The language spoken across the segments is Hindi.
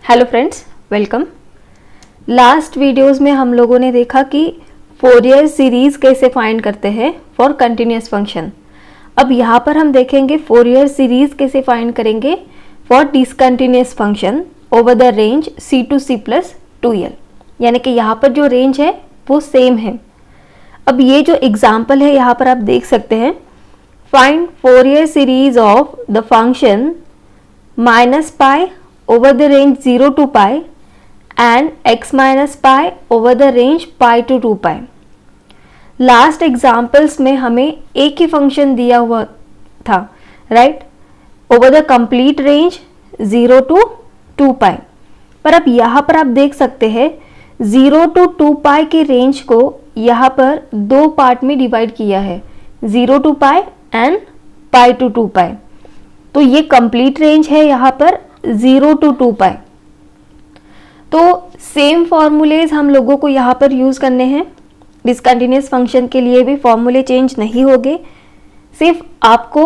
Hello friends, welcome. Last videos में हम लोगों ने देखा कि फोरियर सीरीज कैसे फाइंड करते हैं फॉर कंटिन्यूस फंक्शन। अब यहाँ पर हम देखेंगे फोरियर सीरीज कैसे फाइंड करेंगे for discontinuous function over the range c to c plus 2l, यानी कि यहाँ पर जो रेंज है वो सेम है। अब ये जो एग्जाम्पल है यहाँ पर आप देख सकते हैं, find Fourier series of the function -π over the range 0 to pi and x minus pi over the range pi to 2 pi। Last examples में हमें एक ही फंक्शन दिया हुआ था, right, over the complete range 0 to 2 pi। पर अब यहाँ पर आप देख सकते हैं 0 to 2 pi की रेंज को यहाँ पर दो पार्ट में डिवाइड किया है, 0 to pi and pi to 2 pi। तो ये कंप्लीट रेंज है यहाँ पर 0 to 2 pi। तो सेम फॉर्मूलेज हम लोगों को यहाँ पर यूज करने हैं। डिसकंटिन्यूस फंक्शन के लिए भी फॉर्मूले चेंज नहीं होंगे, सिर्फ आपको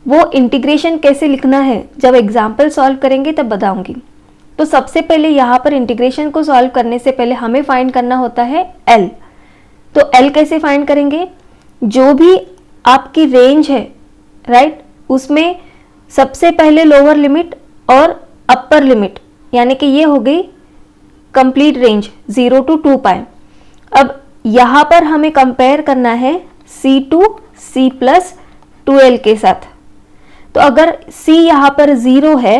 वो इंटीग्रेशन कैसे लिखना है जब एग्जाम्पल सॉल्व करेंगे तब बताऊंगी। तो सबसे पहले यहाँ पर इंटीग्रेशन को सॉल्व करने से पहले हमें फाइंड करना होता है L। तो L कैसे फाइंड करेंगे? जो भी आपकी रेंज है, राइट, उसमें सबसे पहले लोअर लिमिट और अपर लिमिट, यानी कि ये हो गई कंप्लीट रेंज 0 to 2 pi। अब यहाँ पर हमें कंपेयर करना है c to c plus 2l के साथ। तो अगर c यहाँ पर 0 है,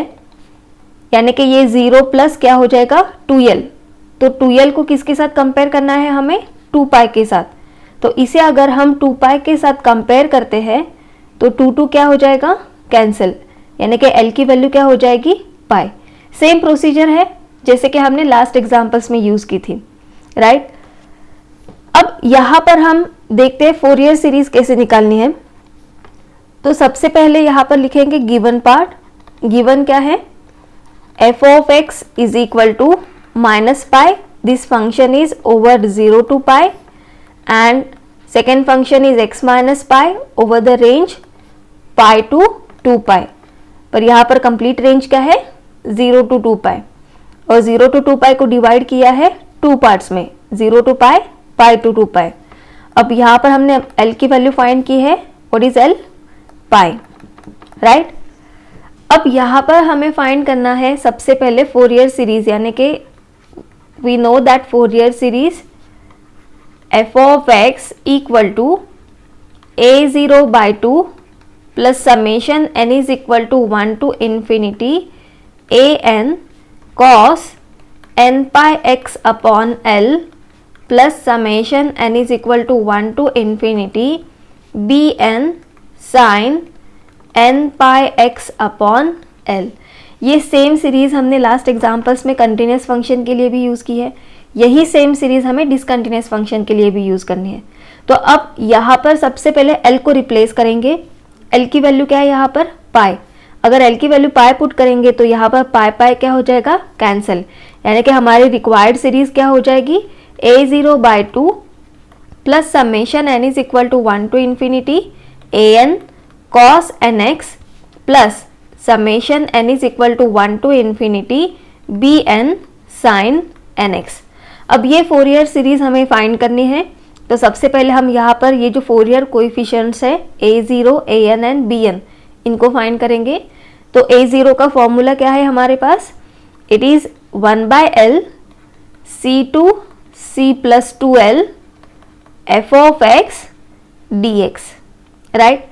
यानी कि ये 0 प्लस क्या हो जाएगा 2l, तो 2l को किसके साथ कंपेयर करना है हमें? 2 pi के साथ। तो इसे अगर हम 2 pi के साथ कंपेयर करते हैं तो 2 क्या हो जाएगा? कैंसिल, यानी कि L की वैल्यू क्या हो जाएगी? पाई। सेम प्रोसीजर है जैसे कि हमने लास्ट एग्जांपल्स में यूज की थी, राइट। अब यहाँ पर हम देखते हैं फोरियर सीरीज कैसे निकालनी है। तो सबसे पहले यहाँ पर लिखेंगे गिवन पार्ट। गिवन क्या है? f of x is equal to -π, this function is over 0 to pi and second function is x minus π over the range pi to 2 pi। पर यहाँ पर कंप्लीट रेंज क्या है? 0 to 2 pi, और 0 to 2 pi को डिवाइड किया है टू पार्ट्स में, 0 to pi, pi to 2 pi। अब यहाँ पर हमने L की वैल्यू फाइंड की है, what is L? Pi, right. अब यहाँ पर हमें फाइंड करना है सबसे पहले फोरियर सीरीज, यानी कि we know that Fourier series f of x equal to a0/2 plus summation n is equal to 1 to infinity an cos n pi x upon l plus summation n is equal to 1 to infinity bn sin n pi x upon l। ये सेम सीरीज हमने लास्ट एग्जाम्पल्स में कंटिन्यूस फंक्शन के लिए भी यूज़ की है, यही सेम सीरीज हमें डिसकंटिन्यूस फंक्शन के लिए भी यूज़ करनी है। तो अब यहाँ पर सबसे पहले L को रिप्लेस करेंगे। L की वैल्यू क्या है यहाँ पर? पाई। अगर L की वैल्यू पाई पुट करेंगे तो यहाँ पर पाई क्या हो जाएगा? कैंसिल, यानी कि हमारी रिक्वायर्ड सीरीज क्या हो जाएगी? a0/2 plus summation n is equal to 1 to infinity an cos nx plus summation n is equal to 1 to infinity bn sin nx। अब ये फोरियर सीरीज हमें फाइंड करनी है। तो सबसे पहले हम यहाँ पर ये जो फोरियर कोएफिशिएंट्स है a0, an एंड bn, इनको फाइंड करेंगे। तो a0 का फॉर्मूला क्या है हमारे पास? It is 1/L c to c plus 2l f of x dx, right.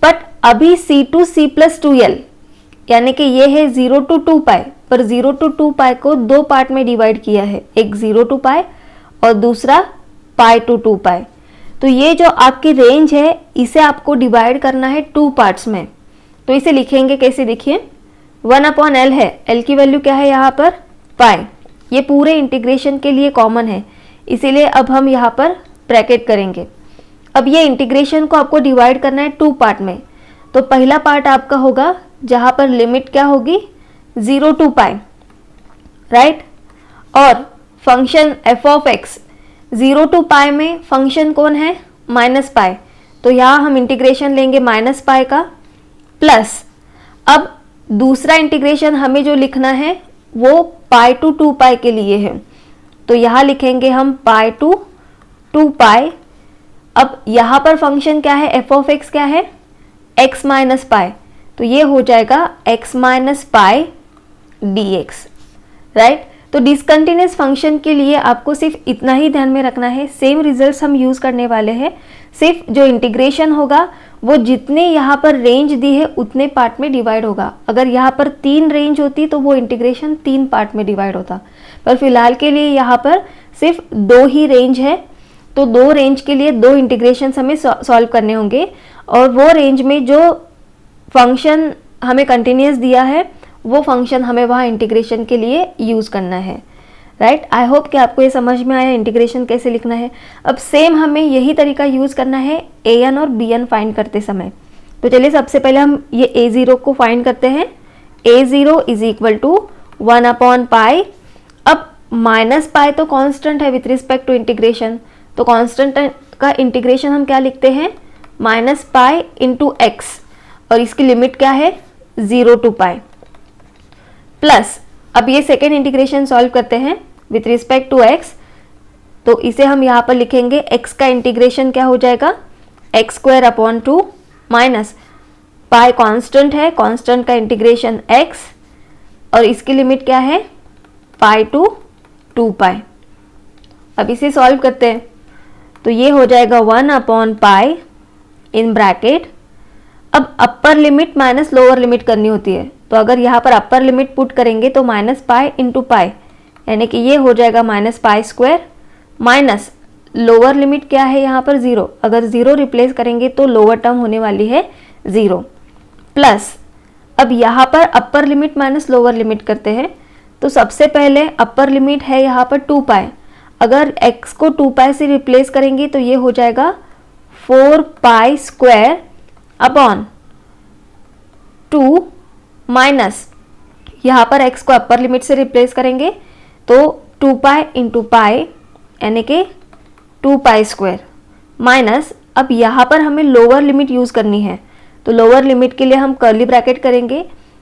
But अभी c to c plus 2l, यानी कि ये है 0 to 2 pi, पर 0 to 2 pi को दो पार्ट में डिवाइड किया है, एक 0 to pi और दूसरा pi to 2 pi। तो ये जो आपकी रेंज है इसे आपको डिवाइड करना है टू पार्ट्स में। तो इसे लिखेंगे कैसे? देखिए 1/L है, L की वैल्यू क्या है यहाँ पर? पाई। ये पूरे इंटीग्रेशन के लिए कॉमन है, इसीलिए अब हम यहाँ पर ब्रैकेट करेंगे। अब ये इंटीग्रेशन को आपको डिवाइड करना है टू पार्ट में। तो पहला पार्ट आपका होगा जहाँ पर लिमिट क्या होगी? 0 to pi, राइट, और function f of x 0 to pi में फंक्शन कौन है? -π। तो यहाँ हम इंटीग्रेशन लेंगे -π का, प्लस अब दूसरा इंटीग्रेशन हमें जो लिखना है वो पाई टू 2 पाई के लिए है, तो यहाँ लिखेंगे हम पाई टू 2 पाई। अब यहाँ पर फंक्शन क्या है, एफ ऑफ एक्स क्या है, एक्स माइनस पाई, तो ये हो जाएगा x minus pi D x, right. तो डिसकंटिन्यूस फंक्शन के लिए आपको सिर्फ इतना ही ध्यान में रखना है, सेम रिजल्ट्स हम यूज करने वाले हैं, सिर्फ जो इंटीग्रेशन होगा वो जितने यहाँ पर रेंज दी है उतने पार्ट में डिवाइड होगा। अगर यहाँ पर 3 रेंज होती तो वो इंटीग्रेशन 3 पार्ट में डिवाइड होता, पर फिलहाल के लिए यहाँ पर सिर्फ 2 ही रेंज है, तो 2 रेंज के लिए 2 इंटीग्रेशन हमें सॉल्व करने होंगे, और वो रेंज में जो फंक्शन हमें कंटिन्यूस दिया है वो फंक्शन हमें वहाँ इंटीग्रेशन के लिए यूज़ करना है, राइट। आई होप कि आपको ये समझ में आया इंटीग्रेशन कैसे लिखना है। अब सेम हमें यही तरीका यूज़ करना है an और bn फाइंड करते समय। तो चलिए सबसे पहले हम ये a0 को फाइंड करते हैं। a0 is equal to 1 upon pi. अब माइनस पाई तो कांस्टेंट है विथ रिस्पेक्ट टू इंटीग्रेशन, तो कांस्टेंट का इंटीग्रेशन हम क्या लिखते हैं, माइनस पाई इंटू एक्स, और इसकी लिमिट क्या है 0 टू पाई, प्लस अब ये सेकेंड इंटीग्रेशन सॉल्व करते हैं विथ रिस्पेक्ट टू एक्स, तो इसे हम यहाँ पर लिखेंगे x का इंटीग्रेशन क्या हो जाएगा x square upon 2 minus pi constant है, कांस्टेंट का इंटीग्रेशन x, और इसकी लिमिट क्या है पाई टू 2 पाई। अब इसे सॉल्व करते हैं, तो ये हो जाएगा 1 अपॉन पाई इन ब्रैकेट। अब upper limit minus lower limit करनी होती है, तो अगर यहाँ पर अपर लिमिट पुट करेंगे तो माइनस पाई इंटू पाई, यानी कि ये हो जाएगा minus pi square, minus lower limit क्या है यहाँ पर 0, अगर 0 रिप्लेस करेंगे तो लोअर टर्म होने वाली है 0, प्लस अब यहाँ पर अपर लिमिट माइनस लोअर लिमिट करते हैं, तो सबसे पहले अपर लिमिट है यहाँ पर 2 पाई, अगर x को 2 पाई से रिप्लेस करेंगे तो ये हो जाएगा 4 पाई स्क्वायर अपॉन 2 माइनस यहाँ पर x को अपर लिमिट से रिप्लेस करेंगे तो 2 पाई इंटू पाई यानी कि 2 पाई स्क्वायर, माइनस अब यहाँ पर हमें लोअर लिमिट यूज़ करनी है, तो लोअर लिमिट के लिए हम कर्ली ब्रैकेट करेंगे,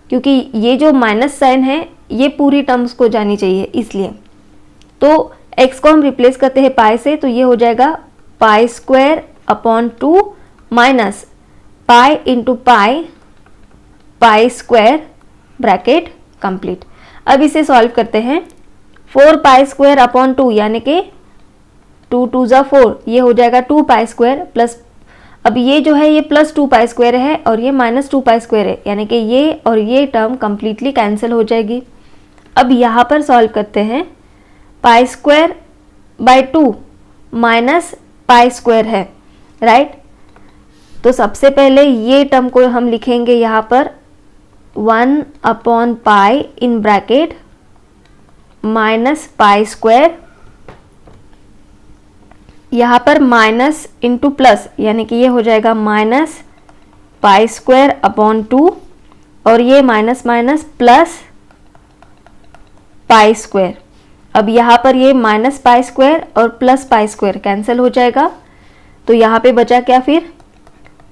क्योंकि ये जो माइनस साइन है ये पूरी टर्म्स को जानी चाहिए इसलिए। तो x को हम रिप्लेस करते हैं पाई से, तो ये हो जाएगा pi square upon 2 minus pi into pi, pi square bracket complete. अब इसे सॉल्व करते हैं, 4 पाई स्क्वायर अपॉन 2 यानी कि 2 2 ज़ा 4, ये हो जाएगा 2 पाई स्क्वायर, प्लस अब ये जो है ये प्लस 2 पाई स्क्वायर है और ये माइनस 2 पाई स्क्वायर है, यानी कि ये और ये टर्म कंप्लीटली कैंसिल हो जाएगी। अब यहाँ पर सॉल्व करते हैं, pi square by 2 minus pi square है, राइट। तो सबसे पहले ये टर्म को हम लिखेंगे यहाँ पर 1 upon pi in bracket minus pi square, यहाँ पर माइनस इंटू प्लस यानी कि ये हो जाएगा माइनस पाई स्क्वायर अपॉन 2, और ये minus minus plus pi square. अब यहाँ पर ये माइनस पाई स्क्वायर और प्लस पाई स्क्वायर कैंसिल हो जाएगा, तो यहाँ पे बचा क्या फिर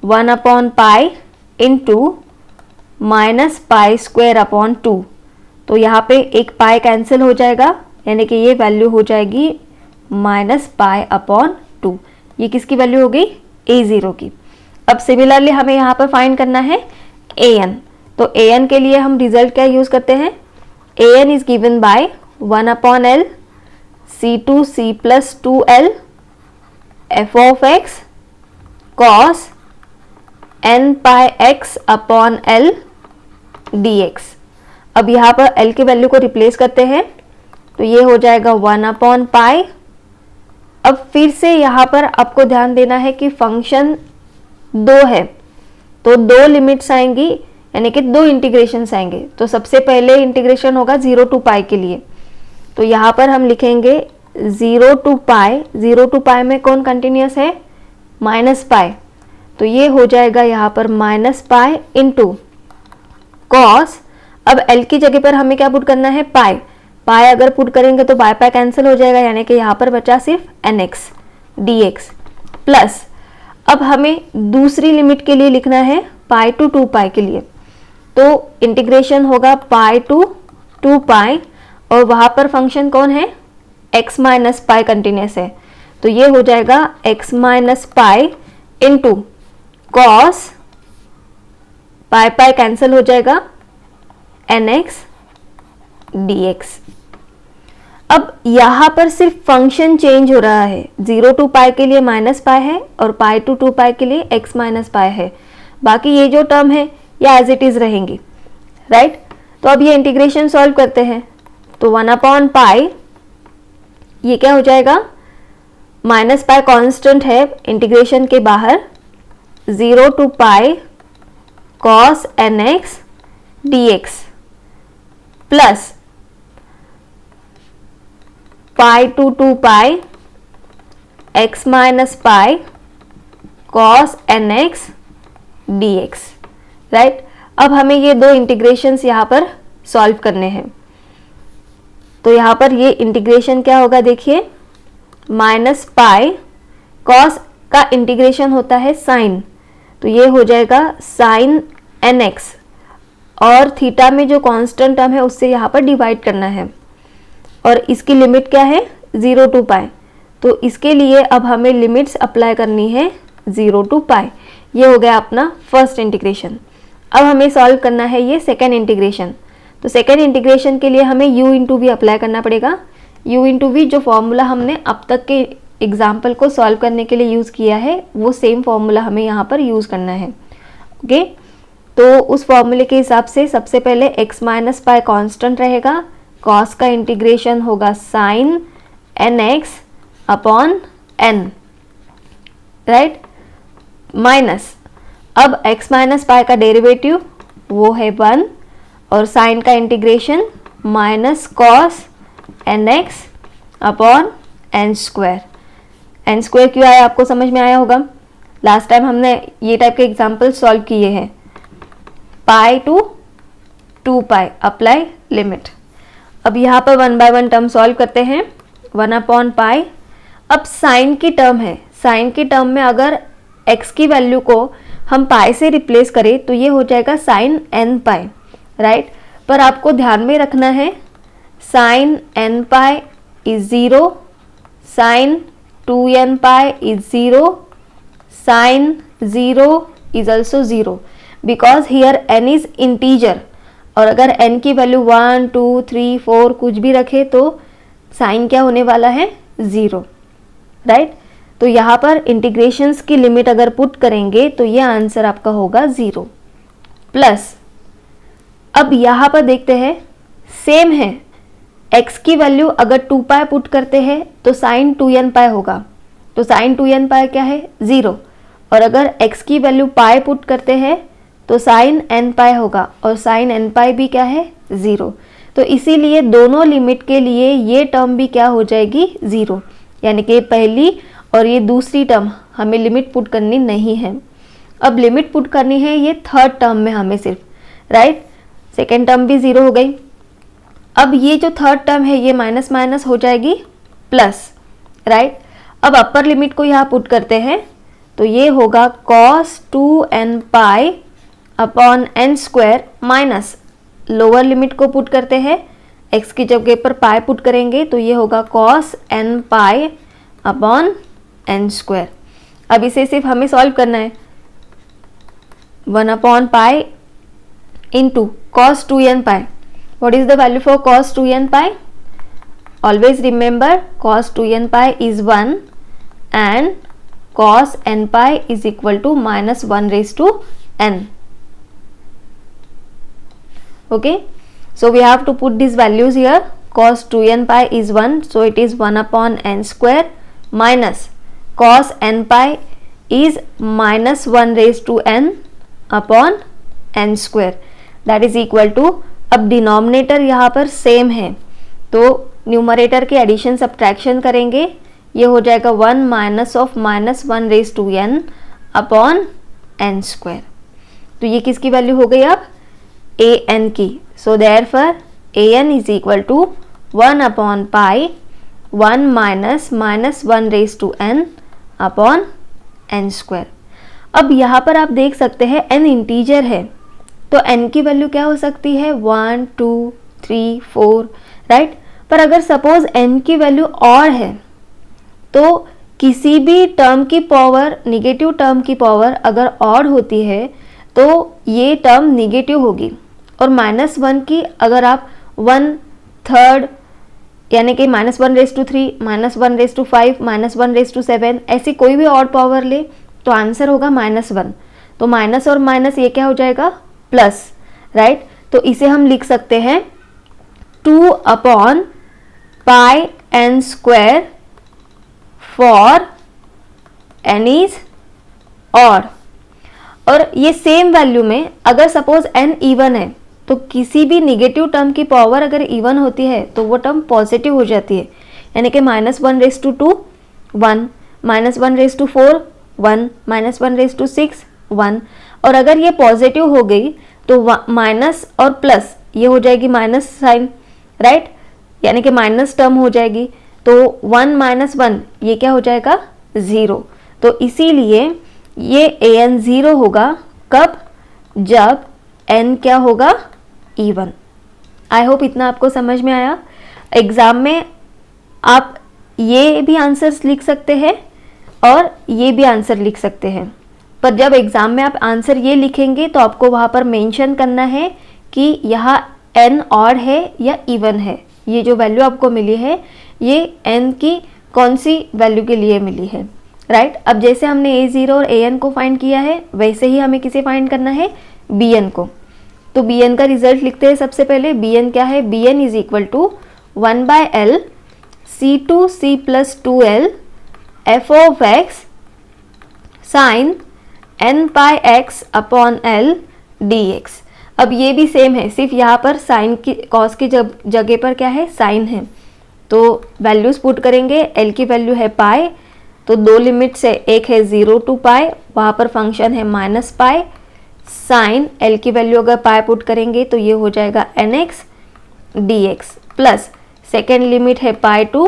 1 upon pi into minus pi square upon 2, तो यहाँ पे एक पाई कैंसिल हो जाएगा, यानी कि ये वैल्यू हो जाएगी माइनस पाई अपॉन 2। ये किसकी वैल्यू हो गई a0 की। अब सिमिलरली हमें यहाँ पर फाइंड करना है an, तो an के लिए हम रिजल्ट क्या यूज़ करते हैं, an is given by 1 upon l c2 c plus 2l f of x cos n pi x upon l dx। अब यहाँ पर l की वैल्यू को रिप्लेस करते हैं, तो ये हो जाएगा 1 अपॉन पाई। अब फिर से यहाँ पर आपको ध्यान देना है कि फंक्शन 2 है, तो 2 लिमिट्स आएंगी यानी कि 2 इंटीग्रेशंस आएंगे। तो सबसे पहले इंटीग्रेशन होगा 0 टू पाई के लिए, तो यहाँ पर हम लिखेंगे 0 टू पाई, 0 टू पाई में कौन कंटिन्यूस है माइनस पाई, तो ये हो जाएगा यहाँ पर माइनस पाई इंटू कॉस, अब l की जगह पर हमें क्या पुट करना है पाई, पाई अगर पुट करेंगे तो पाई पाई कैंसिल हो जाएगा, यानी कि यहाँ पर बचा सिर्फ nx dx, प्लस अब हमें दूसरी लिमिट के लिए लिखना है पाई टू 2 पाई के लिए, तो इंटीग्रेशन होगा पाई टू 2 पाई और वहाँ पर फंक्शन कौन है, x माइनस पाई कंटिन्यूस है, तो ये हो जाएगा x minus pi into cos pi pi cancel हो जाएगा nx dx। अब यहाँ पर सिर्फ फंक्शन चेंज हो रहा है, 0 टू पाई के लिए माइनस पाई है और पाई टू 2 पाई के लिए x माइनस पाई है, बाकी ये जो टर्म है ये एज इट इज रहेंगी, राइट। तो अब ये इंटीग्रेशन सॉल्व करते हैं, तो 1/पाई ये क्या हो जाएगा, माइनस पाई कांस्टेंट है इंटीग्रेशन के बाहर, 0 to pi cos nx dx plus pi to 2 pi x minus pi cos nx dx, right. अब हमें ये दो इंटीग्रेशंस यहाँ पर सॉल्व करने हैं, तो यहाँ पर ये इंटीग्रेशन क्या होगा, देखिए माइनस पाई कॉस का इंटीग्रेशन होता है साइन, तो ये हो जाएगा साइन nx और थीटा में जो कांस्टेंट टर्म है उससे यहाँ पर डिवाइड करना है और इसकी लिमिट क्या है 0 टू पाई, तो इसके लिए अब हमें लिमिट्स अप्लाई करनी है 0 टू पाई। ये हो गया अपना फर्स्ट इंटीग्रेशन। अब हमें सॉल्व करना है ये सेकेंड इंटीग्रेशन, तो सेकेंड इंटीग्रेशन के लिए हमें u इंटू वी अप्लाई करना पड़ेगा। u इंटू वी जो फॉर्मूला हमने अब तक के एग्जाम्पल को सॉल्व करने के लिए यूज़ किया है वो सेम फॉर्मूला हमें यहाँ पर यूज़ करना है, ओके। तो उस फॉर्मूले के हिसाब से सबसे पहले x माइनस पाई कॉन्स्टेंट रहेगा, कॉस का इंटीग्रेशन होगा sine nx upon n, right, minus अब x माइनस पाई का डेरिवेटिव वो है 1 और साइन का integration minus cos nx upon n square. n square क्यों आया आपको समझ में आया होगा, लास्ट टाइम हमने ये टाइप के एग्जाम्पल सॉल्व किए हैं। पाई टू 2 पाई अप्लाई लिमिट। अब यहाँ पर 1/1 टर्म सॉल्व करते हैं, 1/पाई। अब साइन की टर्म है, साइन की टर्म में अगर x की वैल्यू को हम पाई से रिप्लेस करें तो ये हो जाएगा साइन n पाई, राइट। पर आपको ध्यान में रखना है sine n pi is 0, sine 2n pi is 0, sine 0 is also 0 because here n is integer और अगर n की वैल्यू 1 2 3 4 कुछ भी रखे तो साइन क्या होने वाला है 0, राइट। तो यहाँ पर इंटीग्रेशंस की लिमिट अगर पुट करेंगे तो ये आंसर आपका होगा 0 प्लस। अब यहाँ पर देखते हैं सेम है, x की वैल्यू अगर 2 पाई पुट करते हैं तो साइन 2n पाई होगा, तो साइन 2n पाई क्या है 0 और अगर x की वैल्यू पाई पुट करते हैं तो साइन n पाई होगा और साइन n पाई भी क्या है 0। तो इसीलिए दोनों लिमिट के लिए ये टर्म भी क्या हो जाएगी 0, यानी कि पहली और ये दूसरी टर्म हमें लिमिट पुट करनी नहीं है। अब लिमिट पुट करनी है ये थर्ड टर्म में हमें सिर्फ, राइट। सेकेंड टर्म भी 0 हो गई। अब ये जो थर्ड टर्म है ये माइनस माइनस हो जाएगी प्लस, राइट। अब अपर लिमिट को यहाँ पुट करते हैं तो ये होगा कॉस 2n पाई upon n square minus lower limit को पुट करते हैं, x की जगह पर पाई पुट करेंगे तो ये होगा cos n pi upon n square. अब इसे सिर्फ हमें सॉल्व करना है, 1/पाई into cos 2n pi. What is the value for cos 2n pi, always remember cos 2n pi is 1 and cos n pi is equal to minus 1 raised to n. Okay, so we have to put these values here. Cos 2n pi is 1, so it is 1/n square minus cos n pi is minus 1 raised to n upon n square, that is equal to, अब डिनोमिनेटर यहाँ पर सेम है तो न्यूमरेटर के एडिशन सब्ट्रैक्शन करेंगे, ये हो जाएगा 1 minus of minus 1 raise to n upon n square. तो ये किसकी वैल्यू हो गई अब a n की, so therefore a n is equal to 1/पाई 1 minus minus 1 raise to n upon n square. अब यहाँ पर आप देख सकते हैं n इंटीजर है तो n की वैल्यू क्या हो सकती है 1 2 3 4, राइट। पर अगर सपोज n की वैल्यू और है तो किसी भी टर्म की पावर, निगेटिव टर्म की पावर अगर ऑड होती है तो ये टर्म निगेटिव होगी। और -1 की अगर आप 1/3 यानी कि -1/3, -1/5, -1/7 ऐसी कोई भी ऑड पावर ले तो आंसर होगा -1। तो माइनस और माइनस ये क्या हो जाएगा, प्लस, राइट। तो इसे हम लिख सकते हैं 2/πn² for n is odd. और ये सेम वैल्यू में अगर सपोज n इवन है तो किसी भी निगेटिव टर्म की पावर अगर इवन होती है तो वो टर्म पॉजिटिव हो जाती है, यानी कि -1/2 1, -1/4 1, -1/6 1। और अगर ये पॉजिटिव हो गई तो माइनस और प्लस ये हो जाएगी माइनस साइन, राइट, यानी कि माइनस टर्म हो जाएगी। तो 1 - 1 ये क्या हो जाएगा, 0। तो इसीलिए ये an 0 होगा, कब, जब n क्या होगा, इवन। आई होप इतना आपको समझ में आया। एग्जाम में आप ये भी आंसर्स लिख सकते हैं और ये भी आंसर लिख सकते हैं, पर जब एग्जाम में आप आंसर ये लिखेंगे तो आपको वहाँ पर मेंशन करना है कि यहाँ n ऑड है या इवन है। ये जो वैल्यू आपको मिली है ये n की कौन सी वैल्यू के लिए मिली है, राइट। अब जैसे हमने a0 और an को फाइंड किया है वैसे ही हमें किसे फाइंड करना है, bn को। तो bn का रिजल्ट लिखते हैं सबसे पहले। bn क्या है, bn is equal to 1/l c2c + 2l f of x sin n/x/l dx। अब ये भी सेम है, सिर्फ यहाँ पर साइन की, कॉस की जगह पर क्या है, साइन है। तो वैल्यूज पुट करेंगे, l की वैल्यू है पाई, तो दो लिमिट्स है, एक है 0 to पाई, वहाँ पर फंक्शन है -पाई, साइन l की वैल्यू अगर पाई पुट करेंगे तो ये हो जाएगा nx dx, plus second limit है पाई टू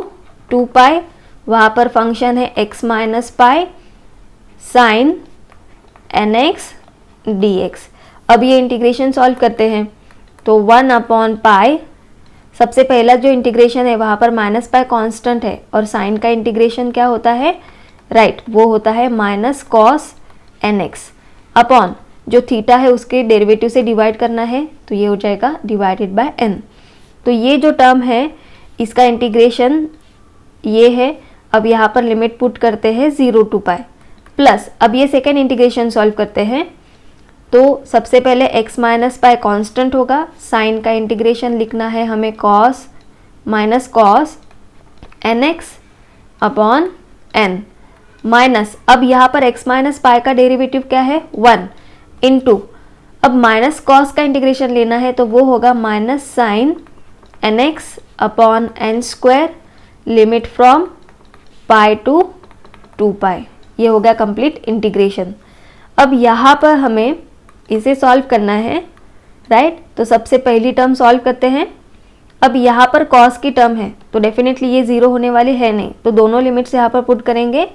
2 पाई, वहाँ पर फंक्शन है x - pi sine nx dx। अब ये इंटीग्रेशन सॉल्व करते हैं तो 1/पाई, सबसे पहला जो इंटीग्रेशन है वहाँ पर -पाई कांस्टेंट है और साइन का इंटीग्रेशन क्या होता है, राइट, वो होता है -cos nx अपॉन जो थीटा है उसके डेरिवेटिव से डिवाइड करना है तो ये हो जाएगा डिवाइडेड बाय n। तो ये जो टर्म है इसका इंटीग्रेशन ये है। अब यहाँ पर लिमिट पुट करते हैं 0 to पाई, प्लस अब ये सेकेंड इंटीग्रेशन सॉल्व करते हैं तो सबसे पहले x - पाई कांस्टेंट होगा, साइन का इंटीग्रेशन लिखना है हमें cos nx upon n minus, अब यहाँ पर x - पाई का डेरिवेटिव क्या है, 1 इंटू, अब माइनस कॉस का इंटीग्रेशन लेना है तो वो होगा -sin nx अपॉन n² limit from pi to 2 pi. ये हो गया कंप्लीट इंटीग्रेशन। अब यहाँ पर हमें इसे सॉल्व करना है, राइट। तो सबसे पहली टर्म सॉल्व करते हैं। अब यहाँ पर कॉस की टर्म है तो डेफिनेटली ये 0 होने वाली है नहीं, तो दोनों लिमिट्स यहाँ पर पुट करेंगे।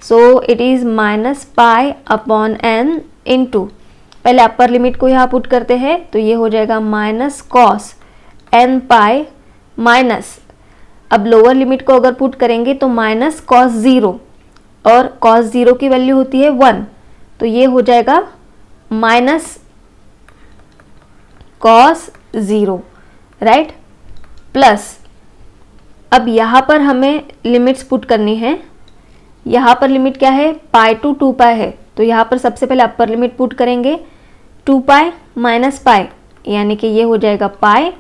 So it is -pi upon n into, पहले अपर लिमिट को यहाँ पुट करते हैं तो ये हो जाएगा -cos n पाई माइनस, अब लोअर लिमिट को अगर पुट करेंगे तो -cos 0 और cos 0 की वैल्यू होती है 1, तो ये हो जाएगा -cos 0, राइट, प्लस अब यहाँ पर हमें लिमिट्स पुट करनी है। यहाँ पर लिमिट क्या है, पाई टू 2 पाई है, तो यहाँ पर सबसे पहले अपर लिमिट पुट करेंगे 2 पाई माइनस पाई, यानी कि ये हो जाएगा पाई।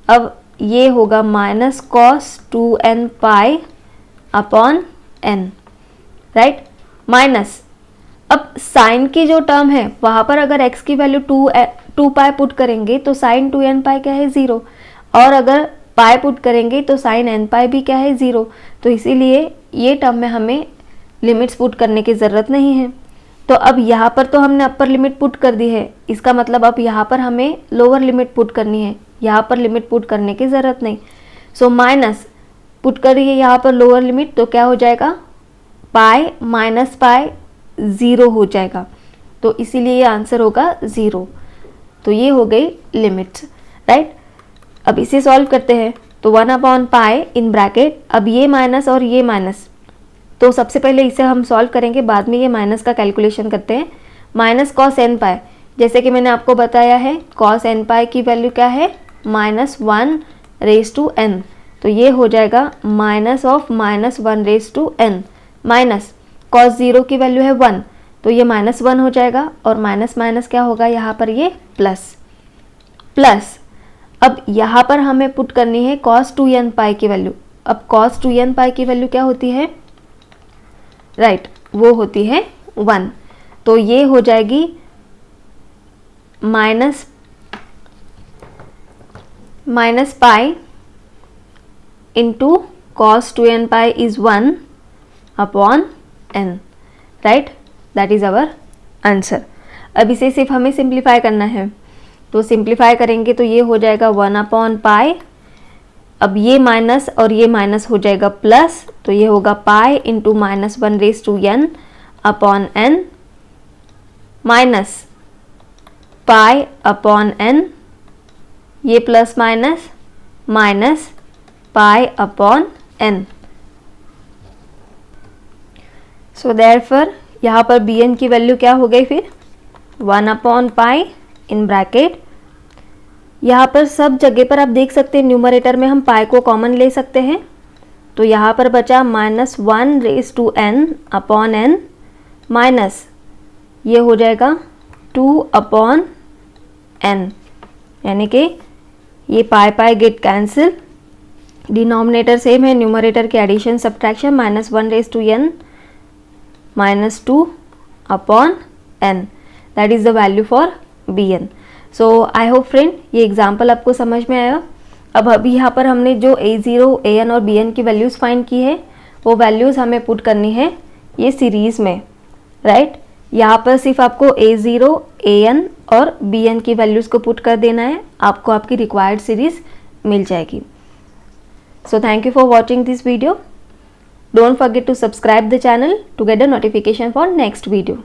अब ये होगा -cos 2n पाई अपॉन n, राइट, माइनस, अब साइन की जो टर्म है वहाँ पर अगर x की वैल्यू 2 पाई पुट करेंगे तो साइन 2n पाई क्या है, 0, और अगर पाई पुट करेंगे तो साइन n पाई भी क्या है, 0। तो इसीलिए ये टर्म में हमें लिमिट्स पुट करने की ज़रूरत नहीं है। तो अब यहाँ पर तो हमने अपर लिमिट पुट कर दी है, इसका मतलब अब यहाँ पर हमें लोअर लिमिट पुट करनी है, यहाँ पर लिमिट पुट करने की ज़रूरत नहीं। सो माइनस पुट करिए यहाँ पर लोअर लिमिट तो क्या हो जाएगा, पाई माइनस पाई 0 हो जाएगा, तो इसीलिए ये आंसर होगा 0। तो ये हो गई लिमिट्स, राइट। अब इसे सॉल्व करते हैं तो 1/पाई इन ब्रैकेट, अब ये माइनस और ये माइनस, तो सबसे पहले इसे हम सॉल्व करेंगे, बाद में ये माइनस का कैलकुलेशन करते हैं। माइनस कॉस एन पाई, जैसे कि मैंने आपको बताया है कॉस एन पाई की वैल्यू क्या है, -1/n, तो ये हो जाएगा minus of -1/n, minus cos 0 की वैल्यू है 1, तो ये -1 हो जाएगा, और माइनस माइनस क्या होगा यहाँ पर, ये प्लस। अब यहाँ पर हमें पुट करनी है cos 2n पाई की वैल्यू। अब cos 2n पाई की वैल्यू क्या होती है, राइट, वो होती है 1, तो ये हो जाएगी minus pi into cos 2n pi is 1/n, right, that is our answer. अब इसे सिर्फ हमें सिंप्लीफाई करना है, तो सिंप्लीफाई करेंगे तो ये हो जाएगा 1/पाई, अब ये माइनस और ये माइनस हो जाएगा प्लस, तो ये होगा pi into -1/n minus pi upon n, ये plus minus minus pi upon n। So therefore यहाँ पर bn की वैल्यू क्या हो गई फिर, 1/पाई इन ब्रैकेट, यहाँ पर सब जगह पर आप देख सकते हैं न्यूमरेटर में हम पाई को कॉमन ले सकते हैं, तो यहाँ पर बचा -1/n/n माइनस ये हो जाएगा 2/n, यानी कि ये pi pi get cancel, denominator same है, न्यूमरेटर के addition subtraction, -1/n -2/n, that is the value for bn। So I hope friend ये एग्जाम्पल आपको समझ में आया। अब अभी यहाँ पर हमने जो a0, an और bn की वैल्यूज़ फाइंड की है, वो वैल्यूज़ हमें पुट करनी है ये सीरीज़ में, राइट। यहाँ पर सिर्फ आपको a0, an और bn की वैल्यूज़ को पुट कर देना है, आपको आपकी रिक्वायर्ड सीरीज़ मिल जाएगी। So thank you for watching this video. Don't forget to subscribe the channel to get the notification for next video.